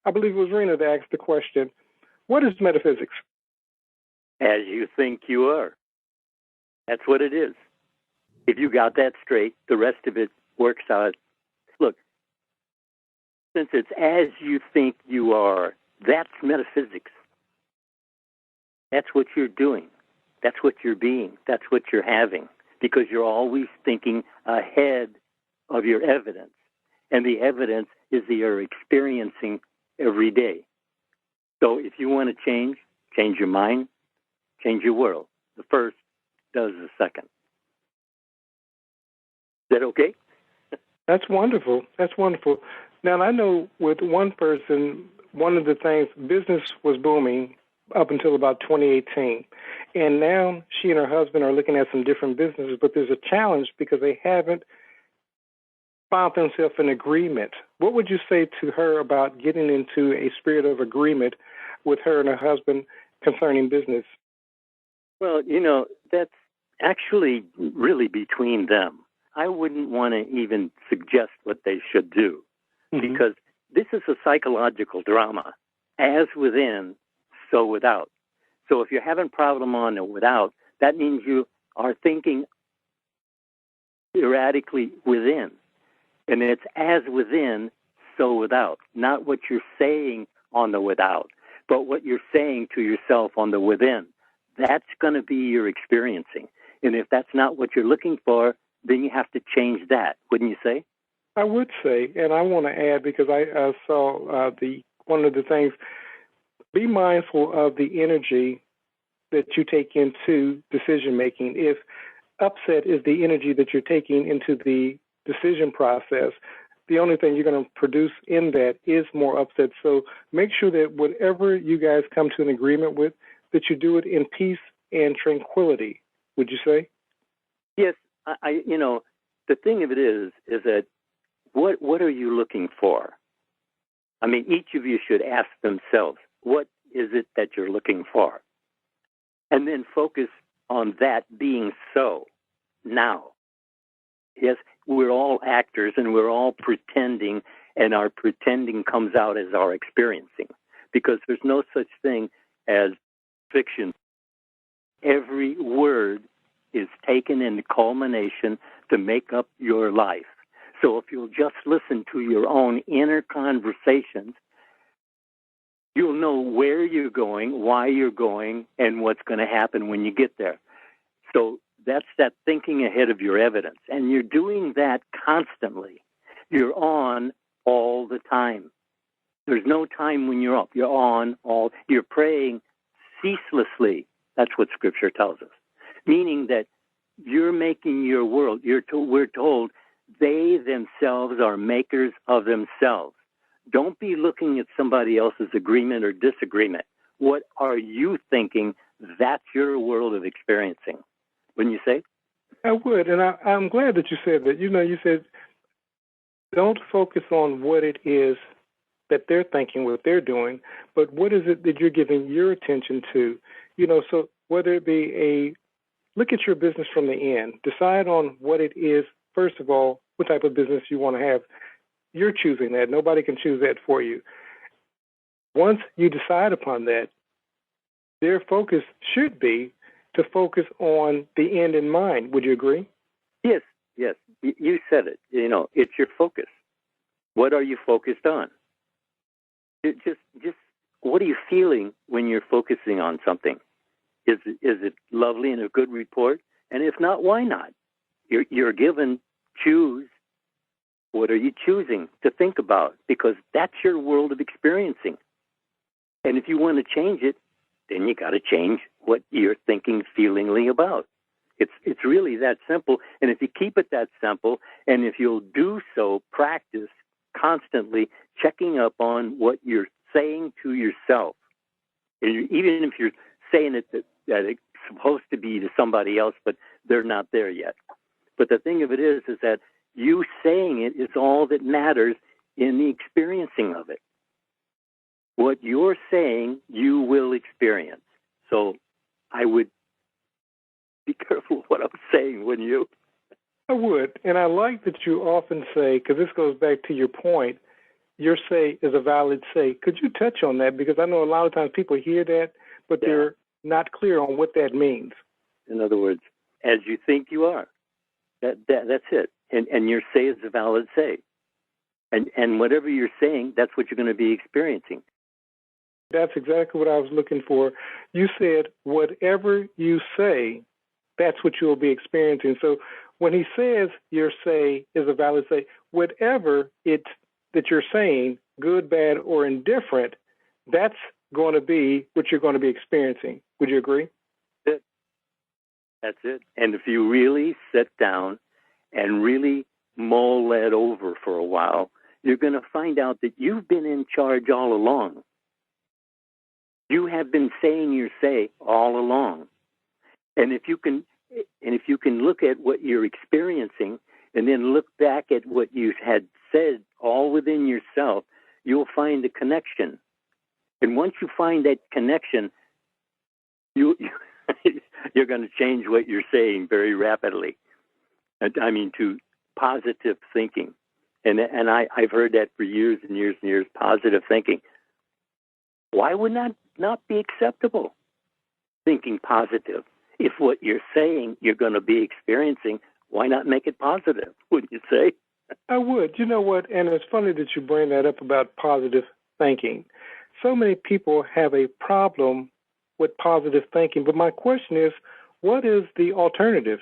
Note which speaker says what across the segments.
Speaker 1: I believe it was Rena that asked the question, what is metaphysics?
Speaker 2: As you think you are. That's what it is. If you got that straight, the rest of it works out. Look, since it's as you think you are, that's metaphysics. That's what you're doing. That's what you're being. That's what you're having. Because you're always thinking ahead of your evidence. And the evidence is that you're experiencing every day. So if you want to change your mind, change your world. The first does the second. Is that okay?
Speaker 1: That's wonderful. That's wonderful. Now, I know with one person, one of the things, business was booming up until about 2018. And now she and her husband are looking at some different businesses, but there's a challenge because they haven't found themselves in agreement. What would you say to her about getting into a spirit of agreement with her and her husband concerning business?
Speaker 2: Well, that's actually really between them. I wouldn't want to even suggest what they should do because this is a psychological drama. As within, so without. So if you're having a problem on the without, that means you are thinking erratically within. And it's as within, so without. Not what you're saying on the without, but what you're saying to yourself on the within. That's going to be your experiencing. And if that's not what you're looking for, then you have to change that, wouldn't you say?
Speaker 1: I would say, and I want to add, because I saw one of the things, be mindful of the energy that you take into decision-making. If upset is the energy that you're taking into the decision process, the only thing you're going to produce in that is more upset. So make sure that whatever you guys come to an agreement with, that you do it in peace and tranquility, would you say?
Speaker 2: Yes. The thing of it is that what are you looking for? I mean, each of you should ask themselves, what is it that you're looking for? And then focus on that being so now. Yes, we're all actors and we're all pretending, and our pretending comes out as our experiencing, because there's no such thing as fiction. Every word is taken in culmination to make up your life. So if you'll just listen to your own inner conversations, you'll know where you're going, why you're going, and what's going to happen when you get there. So that's that thinking ahead of your evidence. And you're doing that constantly. You're on all the time. There's no time when you're off. You're on you're praying ceaselessly. That's what Scripture tells us. Meaning that you're making your world. We're told they themselves are makers of themselves. Don't be looking at somebody else's agreement or disagreement. What are you thinking? That's your world of experiencing. Wouldn't you say?
Speaker 1: I would, and I'm glad that you said that. You said don't focus on what it is that they're thinking, what they're doing, but what is it that you're giving your attention to? So whether it be look at your business from the end. Decide on what it is, first of all, what type of business you want to have. You're choosing that. Nobody can choose that for you. Once you decide upon that, their focus should be to focus on the end in mind. Would you agree?
Speaker 2: Yes. You said it. It's your focus. What are you focused on? Just what are you feeling when you're focusing on something? Is it lovely and a good report? And if not, why not? You're given choose. What are you choosing to think about? Because that's your world of experiencing. And if you want to change it, then you got to change what you're thinking feelingly about. It's really that simple. And if you keep it that simple, and if you'll do so, practice constantly checking up on what you're saying to yourself. And even if you're saying it that it's supposed to be to somebody else, but they're not there yet. But the thing of it is that you saying it is all that matters in the experiencing of it. What you're saying, you will experience. So I would be careful what I'm saying, wouldn't you?
Speaker 1: I would. And I like that you often say, because this goes back to your point, your say is a valid say. Could you touch on that? Because I know a lot of times people hear that, but they're not clear on what that means.
Speaker 2: In other words, as you think you are. That's it. And your say is a valid say. And whatever you're saying, that's what you're going to be experiencing.
Speaker 1: That's exactly what I was looking for. You said, whatever you say, that's what you'll be experiencing. So when he says your say is a valid say, whatever it's that you're saying, good, bad, or indifferent, that's going to be what you're going to be experiencing. Would you agree?
Speaker 2: That's it. And if you really sit down and really mull that over for a while, you're going to find out that you've been in charge all along. You have been saying your say all along. And if you can look at what you're experiencing and then look back at what you had said all within yourself, you'll find the connection. And once you find that connection, you're going to change what you're saying very rapidly. I mean, to positive thinking. And I've heard that for years and years and years, positive thinking. Why would that not be acceptable? Thinking positive. If what you're saying you're going to be experiencing, why not make it positive, wouldn't you say?
Speaker 1: I would. You know what? And it's funny that you bring that up about positive thinking. So many people have a problem with positive thinking. But my question is, what is the alternative?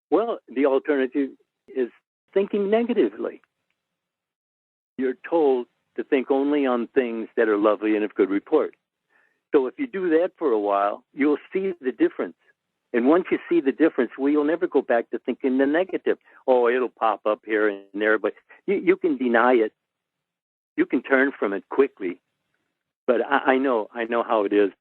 Speaker 2: Well, the alternative is thinking negatively. You're told to think only on things that are lovely and of good report. So if you do that for a while, you'll see the difference. And once you see the difference, well, you'll never go back to thinking the negative. Oh, it'll pop up here and there, but you can deny it. You can turn from it quickly. But I know how it is.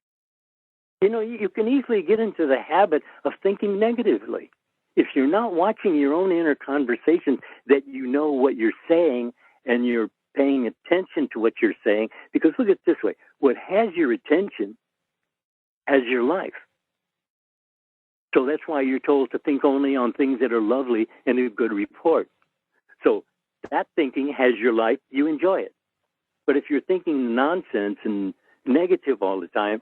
Speaker 2: You know, you can easily get into the habit of thinking negatively. If you're not watching your own inner conversations, that you know what you're saying and you're paying attention to what you're saying, because look at it this way, what has your attention has your life. So that's why you're told to think only on things that are lovely and of good report. So that thinking has your life, you enjoy it. But if you're thinking nonsense and negative all the time,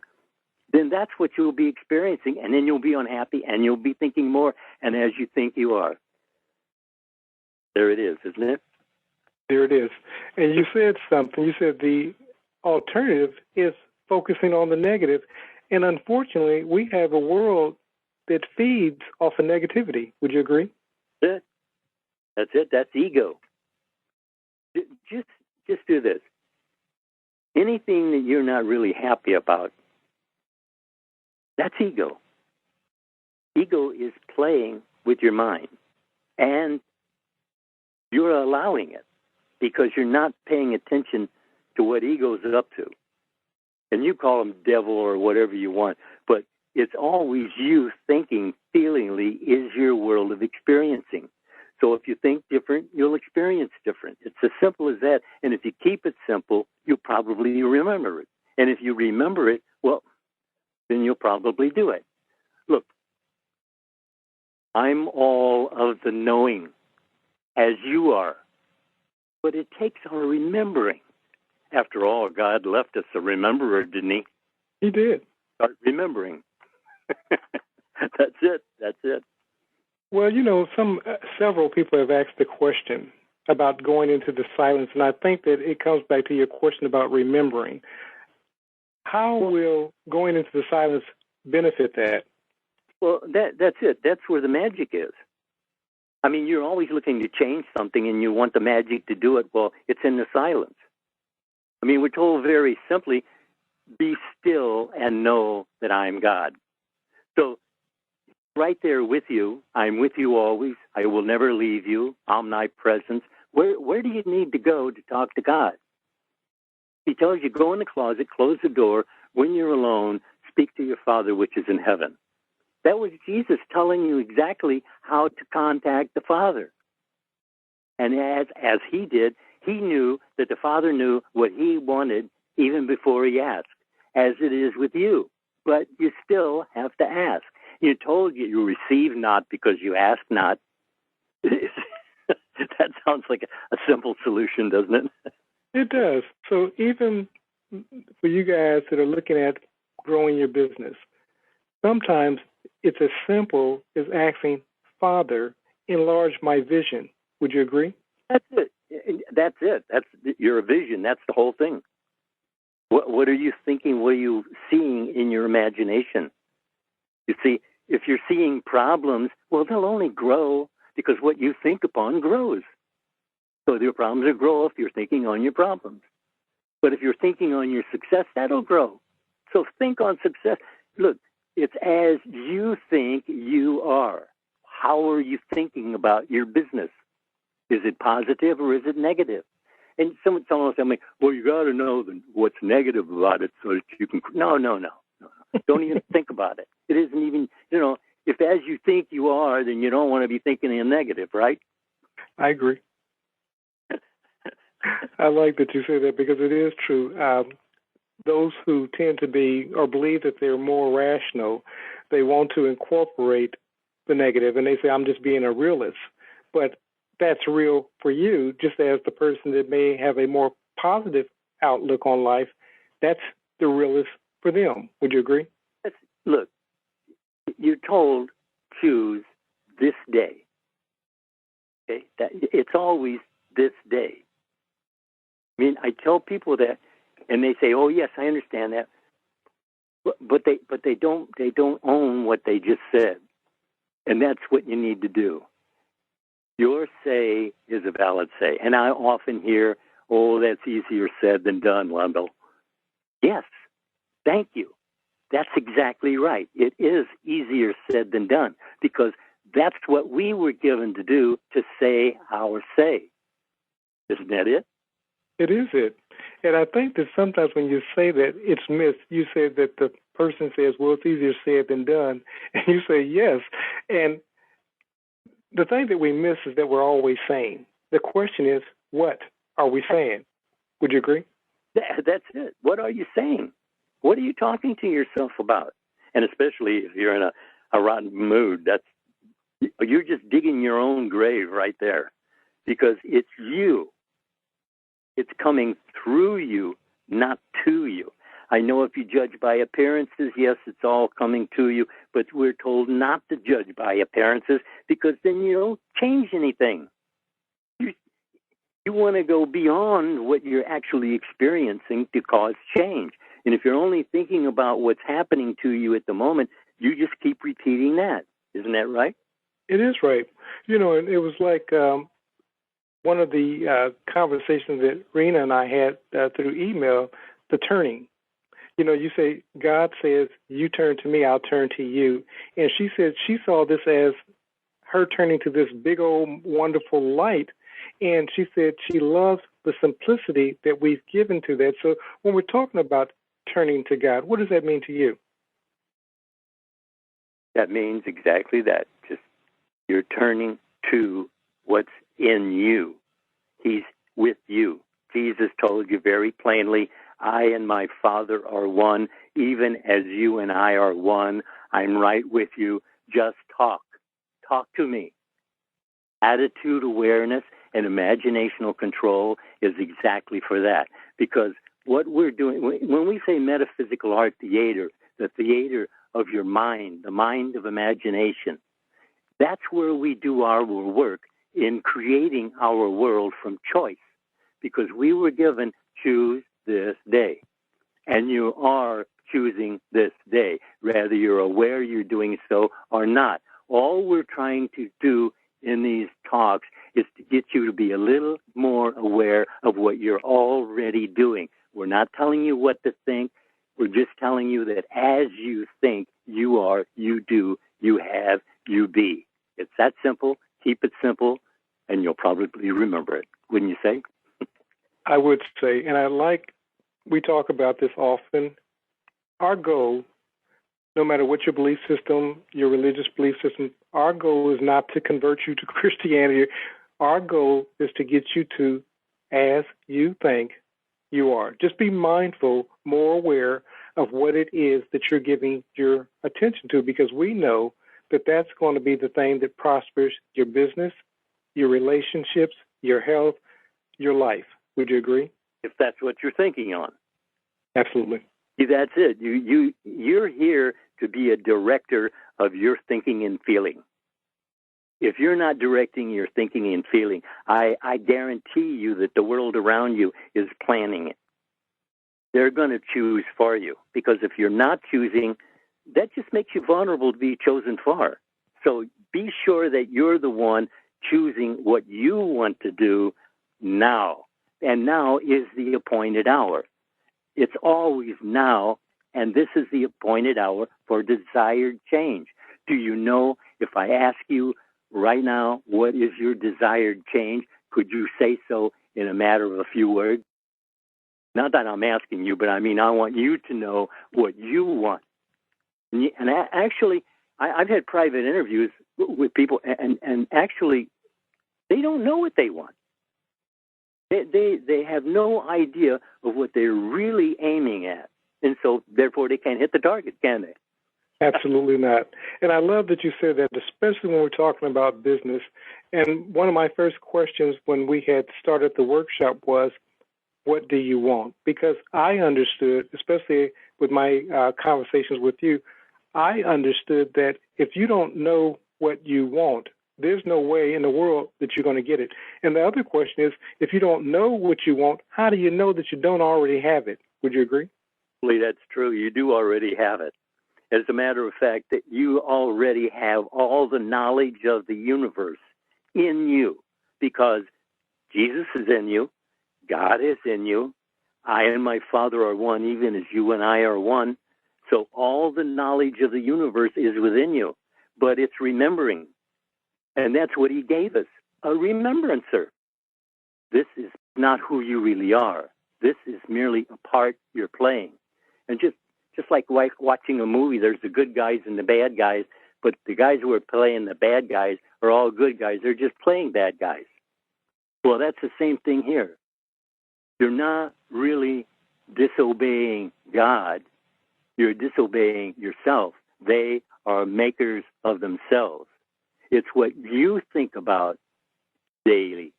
Speaker 2: then that's what you'll be experiencing, and then you'll be unhappy, and you'll be thinking more, and as you think you are. There it is, isn't it?
Speaker 1: There it is. And you said something. You said the alternative is focusing on the negative. And unfortunately, we have a world that feeds off of negativity. Would you agree?
Speaker 2: That's it. That's ego. Just do this. Anything that you're not really happy about, that's ego. Ego is playing with your mind, and you're allowing it because you're not paying attention to what ego's up to. And you call them devil or whatever you want, but it's always you thinking feelingly is your world of experiencing. So if you think different, you'll experience different. It's as simple as that. And if you keep it simple, you'll probably remember it. And if you remember it, well, then you'll probably do it. Look, I'm all of the knowing, as you are. But it takes a remembering. After all, God left us a rememberer, didn't he?
Speaker 1: He did.
Speaker 2: Start remembering. That's it.
Speaker 1: Well, you know, several people have asked the question about going into the silence, and I think that it comes back to your question about remembering. How will going into the silence benefit that?
Speaker 2: Well, that's it. That's where the magic is. I mean, you're always looking to change something, and you want the magic to do it. Well, it's in the silence. I mean, we're told very simply, be still and know that I'm God. So right there with you, I'm with you always. I will never leave you. Omnipresence. Where do you need to go to talk to God? He tells you, go in the closet, close the door. When you're alone, speak to your Father which is in heaven. That was Jesus telling you exactly how to contact the Father. And as he did, he knew that the Father knew what he wanted even before he asked, as it is with you. But you still have to ask. You're told you receive not because you ask not. That sounds like a simple solution, doesn't it?
Speaker 1: It does. So even for you guys that are looking at growing your business, sometimes it's as simple as asking, Father, enlarge my vision. Would you agree?
Speaker 2: That's it. That's it. That's your vision. That's the whole thing. What are you thinking? What are you seeing in your imagination? You see, if you're seeing problems, well, they'll only grow because what you think upon grows. So your problems will grow if you're thinking on your problems. But if you're thinking on your success, that'll grow. So think on success. Look, it's as you think you are. How are you thinking about your business? Is it positive or is it negative? And someone will tell me, well, you got to know what's negative about it so that you can. No. Don't even think about it. It isn't even, if as you think you are, then you don't want to be thinking in negative, right?
Speaker 1: I agree. I like that you say that because it is true. Those who tend to be or believe that they're more rational, they want to incorporate the negative, and they say, I'm just being a realist. But that's real for you, just as the person that may have a more positive outlook on life, that's the realist for them. Would you agree?
Speaker 2: Look, you're told choose this day. Okay, it's always this day. I mean, I tell people that, and they say, "Oh, yes, I understand that," but they don't own what they just said, and that's what you need to do. Your say is a valid say, and I often hear, "Oh, that's easier said than done, Lindell." Yes, thank you. That's exactly right. It is easier said than done because that's what we were given to do, to say our say. Isn't that it?
Speaker 1: It is it. And I think that sometimes when you say that, it's missed. You said that the person says, well, it's easier said than done. And you say, yes. And the thing that we miss is that we're always saying. The question is, what are we saying? Would you agree?
Speaker 2: That's it. What are you saying? What are you talking to yourself about? And especially if you're in a rotten mood, you're just digging your own grave right there, because it's you. It's coming through you, not to you. I know if you judge by appearances, yes, it's all coming to you, but we're told not to judge by appearances because then you don't change anything. You want to go beyond what you're actually experiencing to cause change. And if you're only thinking about what's happening to you at the moment, you just keep repeating that. Isn't that right?
Speaker 1: It is right. And it was like one of the conversations that Rena and I had through email, the turning. You say, God says, you turn to me, I'll turn to you. And she said she saw this as her turning to this big old wonderful light. And she said she loves the simplicity that we've given to that. So when we're talking about turning to God, what does that mean to you?
Speaker 2: That means exactly that. Just you're turning to what's in you. He's with you. Jesus told you very plainly, I and my Father are one, even as you and I are one. I'm right with you. Just talk. Talk to me. Attitude awareness and imaginational control is exactly for that. Because what we're doing, when we say metaphysical art theater, the theater of your mind, the mind of imagination, that's where we do our work in creating our world from choice. Because we were given choose this day. And you are choosing this day, whether you're aware you're doing so or not. All we're trying to do in these talks is to get you to be a little more aware of what you're already doing. We're not telling you what to think. We're just telling you that as you think, you are, you do, you have, you be. It's that simple. Keep it simple, and you'll probably remember it, wouldn't you say?
Speaker 1: I would say, and we talk about this often. Our goal, no matter what your belief system, your religious belief system, our goal is not to convert you to Christianity. Our goal is to get you to as you think you are. Just be mindful, more aware of what it is that you're giving your attention to, because we know that that's going to be the thing that prospers your business, your relationships, your health, your life. Would you agree?
Speaker 2: If that's what you're thinking on.
Speaker 1: Absolutely.
Speaker 2: See, that's it. You're here to be a director of your thinking and feeling. If you're not directing your thinking and feeling, I guarantee you that the world around you is planning it. They're going to choose for you, because if you're not choosing, that just makes you vulnerable to be chosen for. So be sure that you're the one choosing what you want to do now. And now is the appointed hour. It's always now, and this is the appointed hour for desired change. Do you know, if I ask you right now, what is your desired change? Could you say so in a matter of a few words? Not that I'm asking you, but I mean, I want you to know what you want. And actually, I've had private interviews with people, and actually, they don't know what they want. They have no idea of what they're really aiming at. And so, therefore, they can't hit the target, can they?
Speaker 1: Absolutely not. And I love that you said that, especially when we're talking about business. And one of my first questions when we had started the workshop was, what do you want? Because I understood, especially with my conversations with you, I understood that if you don't know what you want, there's no way in the world that you're going to get it. And the other question is, if you don't know what you want, how do you know that you don't already have it? Would you agree?
Speaker 2: That's true. You do already have it. As a matter of fact, that you already have all the knowledge of the universe in you, because Jesus is in you, God is in you, I and my Father are one, even as you and I are one. So all the knowledge of the universe is within you, but it's remembering. And that's what he gave us, a remembrancer. This is not who you really are. This is merely a part you're playing. And just like watching a movie, there's the good guys and the bad guys, but the guys who are playing the bad guys are all good guys. They're just playing bad guys. Well, that's the same thing here. You're not really disobeying God. You're disobeying yourself. They are makers of themselves. It's what you think about daily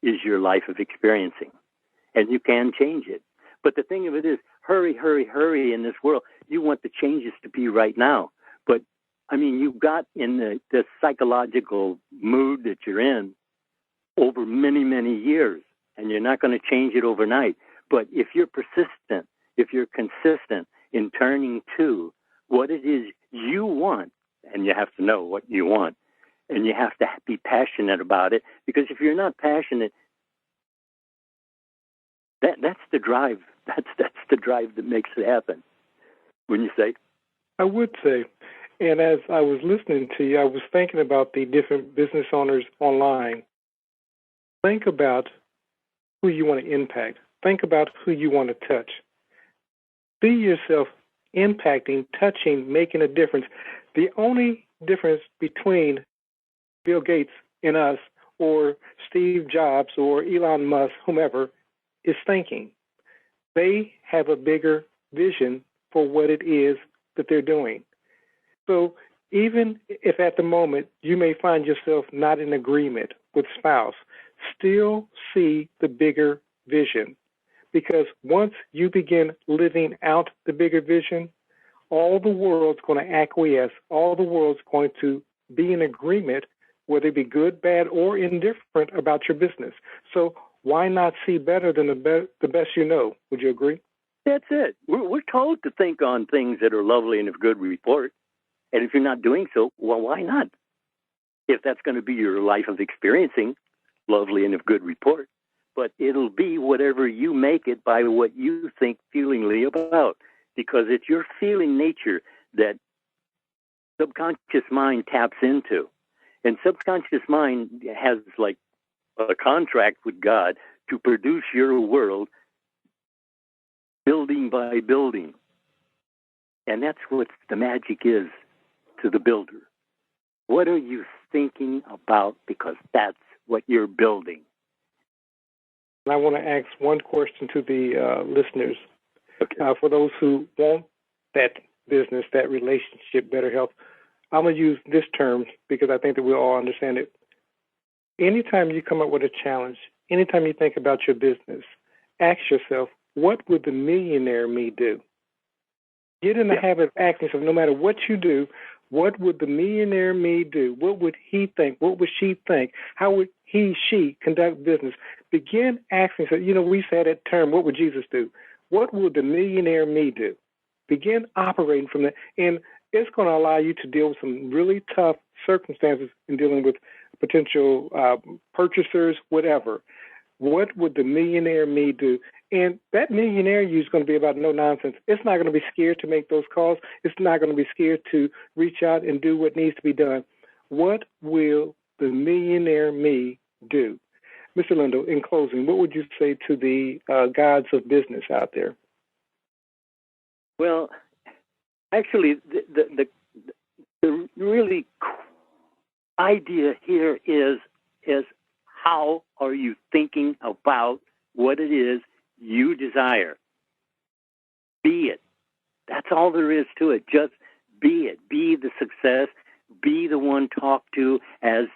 Speaker 2: is your life of experiencing. And you can change it. But the thing of it is, hurry, hurry, hurry in this world. You want the changes to be right now. But, I mean, you've got in the psychological mood that you're in over many, many years, and you're not going to change it overnight. But if you're persistent, if you're consistent in turning to what it is you want, and you have to know what you want, and you have to be passionate about it, because if you're not passionate, that's the drive. That's the drive that makes it happen. Wouldn't you say?
Speaker 1: I would say. And as I was listening to you, I was thinking about the different business owners online. Think about who you want to impact. Think about who you want to touch. See yourself impacting, touching, making a difference. The only difference between Bill Gates and us, or Steve Jobs, or Elon Musk, whomever, is thinking. They have a bigger vision for what it is that they're doing. So even if at the moment you may find yourself not in agreement with spouse, still see the bigger vision. Because once you begin living out the bigger vision, all the world's going to acquiesce, all the world's going to be in agreement, whether it be good, bad, or indifferent about your business. So why not see better than the best you know? Would you agree?
Speaker 2: That's it. We're told to think on things that are lovely and of good report. And if you're not doing so, well, why not? If that's going to be your life of experiencing, lovely and of good report. But it'll be whatever you make it by what you think feelingly about. Because it's your feeling nature that subconscious mind taps into. And subconscious mind has like a contract with God to produce your world building by building. And that's what the magic is to the builder. What are you thinking about? Because that's what you're building.
Speaker 1: And I want to ask one question to the listeners.
Speaker 2: Okay.
Speaker 1: For those who want that business, that relationship, better health, I'm going to use this term because I think that we'll all understand it. anytime you come up with a challenge, anytime you think about your business, ask yourself, what would the millionaire me do? Get in the habit of asking yourself, no matter what you do, what would the millionaire me do? What would he think? What would she think? How would he, she conduct business? Begin asking yourself, we say that term, what would Jesus do? What would the millionaire me do? Begin operating from that. And it's going to allow you to deal with some really tough circumstances in dealing with potential purchasers, whatever. What would the millionaire me do? And that millionaire you is going to be about no nonsense. It's not going to be scared to make those calls. It's not going to be scared to reach out and do what needs to be done. What will the millionaire me do? Mr. Lindell, in closing, what would you say to the gods of business out there?
Speaker 2: Well, actually, the really idea here is how are you thinking about what it is you desire? Be it. That's all there is to it. Just be it. Be the success. Be the one talked to as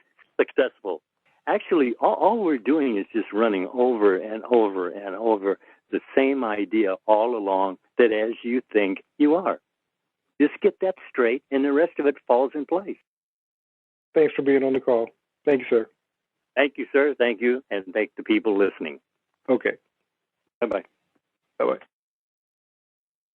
Speaker 2: successful. Actually, all we're doing is just running over and over and over the same idea all along, that as you think you are. Just get that straight, and the rest of it falls in place.
Speaker 1: Thanks for being on the call. Thank you, sir.
Speaker 2: Thank you, sir. Thank you, and thank the people listening.
Speaker 1: Okay.
Speaker 2: Bye-bye.
Speaker 1: Bye-bye.